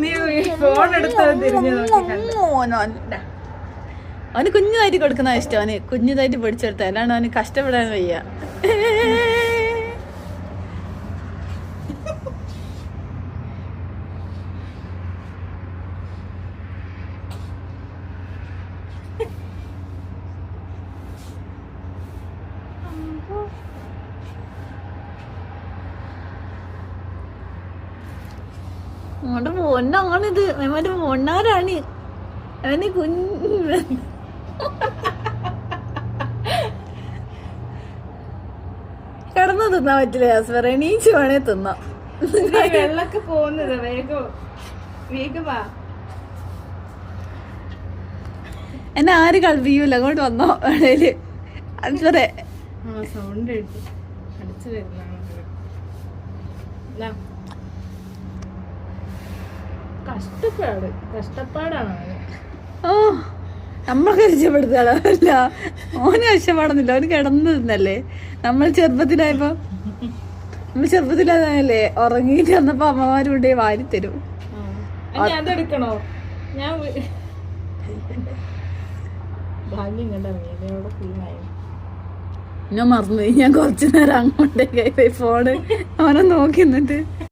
നീ ഫോൺ എടുത്ത് തിരിഞ്ഞു അവന് കുഞ്ഞതായിട്ട് കൊടുക്കുന്ന ഇഷ്ടം. അവന് കുഞ്ഞതായിട്ട് പഠിച്ചെടുത്ത, അല്ലാണ്ട് അവന് കഷ്ടപ്പെടാൻ വയ്യ. അങ്ങോട്ട് പൊന്നാണിത്, മറ്റേ പൊണ്ണാരാണ് അവന് കുഞ്ഞ്. കിടന്ന് തിന്നാൻ പറ്റില്ല യാസ്മറ, എണീച്ച് വേണേ തിന്നാം. വെള്ളൊക്കെ പോകുന്നത് വേഗം വേഗമാ. എന്നെ ആര് കളിപ്പിക്കൂല, അങ്ങോട്ട് വന്നോ വേണേല്. അത്രേ സൗണ്ട് അടിച്ചു വരുന്ന കഷ്ടപ്പാടാണ്. ഓ നമ്മളൊക്കെ രക്ഷപ്പെടുത്താളല്ല, ഓന് രക്ഷപ്പാടൊന്നുമില്ല. അവന് കിടന്നു തിന്നല്ലേ. നമ്മൾ ചെറുപ്പത്തിലായല്ലേ ഉറങ്ങിയിട്ട് വന്നപ്പോ അമ്മമാരും കൊണ്ടേ വാരി തരും. അതെടുക്കണോ? ഞാൻ ഭാഗ്യം കണ്ടിറങ്ങിയ ഫുള്ളായി. ഞാൻ മറന്നു. ഞാൻ കുറച്ചു നേരം അങ്ങോട്ടേക്ക് ഫോണ് അവനെ നോക്കി നിന്നിട്ട്